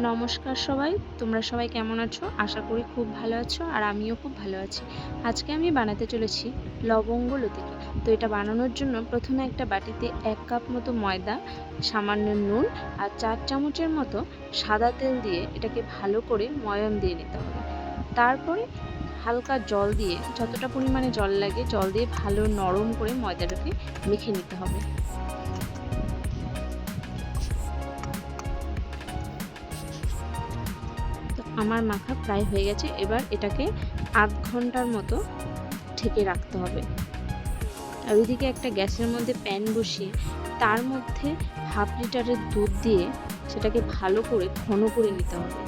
নমস্কার সবাই, তোমরা সবাই কেমন আছো? আশা করি খুব ভালো আছো আর আমিও খুব ভালো আছি। আজকে আমি বানাতে চলেছি লবঙ্গ লতিকা। তো এটা বানানোর জন্য প্রথমে একটা বাটিতে 1 কাপ মতো ময়দা, সামান্য নুন আর 4 চামচের মতো সাদা তেল দিয়ে এটাকে ভালো করে ময়ান দিয়ে নিতে হবে। তারপরে হালকা জল দিয়ে, যতটা পরিমাণে জল লাগে জল দিয়ে ভালো নরম করে ময়দাটাকে মেখে নিতে হবে। আমার মাখা প্রায় হয়ে গেছে। এবার এটাকে আধ ঘন্টার মতো ঢেকে রাখতে হবে। আর ওইদিকে একটা গ্যাসের মধ্যে প্যান বসিয়ে তার মধ্যে হাফ লিটারের দুধ দিয়ে সেটাকে ভালো করে ঘন করে নিতে হবে।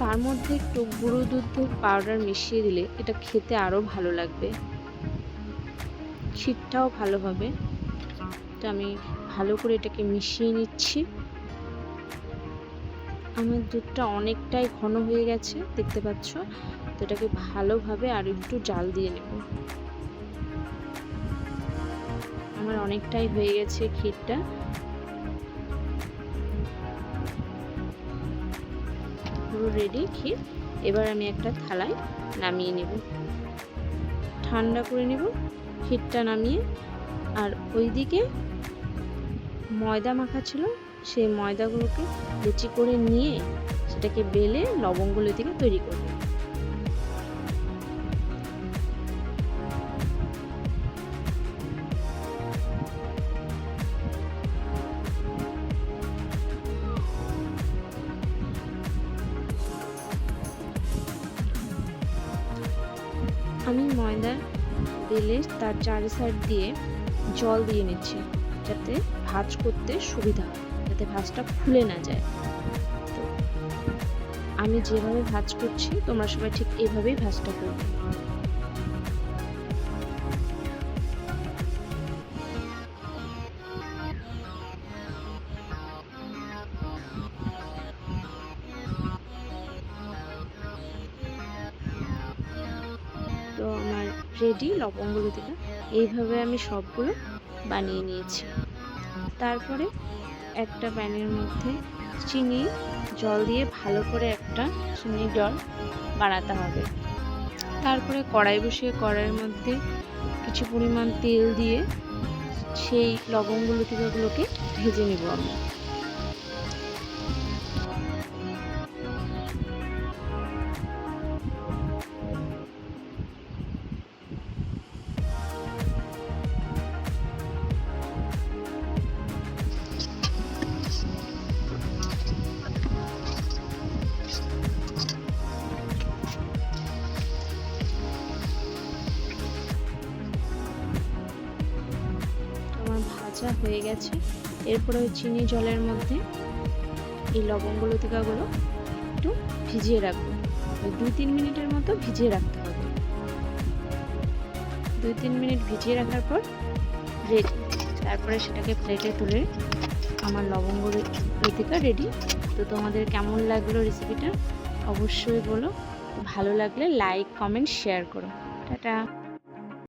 তার মধ্যে একটু গুঁড়ো দুধের পাউডার মিশিয়ে দিলে এটা খেতে আরও ভালো লাগবে, ক্ষীরটাও ভালো হবে। তো আমি ভালো করে এটাকে মিশিয়ে নিচ্ছি। আমার দুধটা অনেকটাই ঘন হয়ে গেছে, দেখতে পাচ্ছ। তো এটাকে ভালোভাবে আর একটু জাল দিয়ে নেব। আমার অনেকটাই হয়ে গেছে ক্ষীরটা। পুরো রেডি ক্ষীর। এবার আমি একটা থালায় নামিয়ে নেব, ঠান্ডা করে নেব ক্ষীরটা নামিয়ে। আর ওইদিকে ময়দা মাখা ছিল, সেই ময়দাগুলোকে লুচি করে নিয়ে সেটাকে বেলে লবঙ্গ লতিকা তৈরি করব। আমি ময়দা বেলে তার চারি সাইড দিয়ে জল দিয়ে নিচ্ছি, যাতে ভাঁজ করতে সুবিধা হয়, যাতে ভাঁজটা খুলে না যায়। তো আমি যেভাবে ভাঁজ করছি তোমরা সবাই ঠিক এভাবেই ভাঁজটা করবে। তো আমার রেডি লবঙ্গ লতিকা। এইভাবে আমি সবগুলো বানিয়ে নিয়েছি। তারপরে একটা প্যানের মধ্যে চিনি জল দিয়ে ভালো করে একটা চিনি জল বানাতে হবে। তারপরে কড়াই বসিয়ে কড়াইয়ের মধ্যে কিছু পরিমাণ তেল দিয়ে সেই লবঙ্গ লতিকাগুলোকে ভেজে নেব আমি। ভাজা হয়ে গেছে। এরপরে ওই চিনি জলের মধ্যে এই লবঙ্গ লতিকাগুলো একটু ভিজিয়ে রাখবো। 2-3 মিনিটের মতো ভিজিয়ে রাখতে হবে। 2-3 মিনিট ভিজিয়ে রাখার পর রেডি। তারপরে সেটাকে প্লেটে তুলে আমার লবঙ্গ লতিকা রেডি। তো তোমাদের কেমন লাগলো রেসিপিটা অবশ্যই বলো। ভালো লাগলে লাইক, কমেন্ট, শেয়ার করো। টাটা।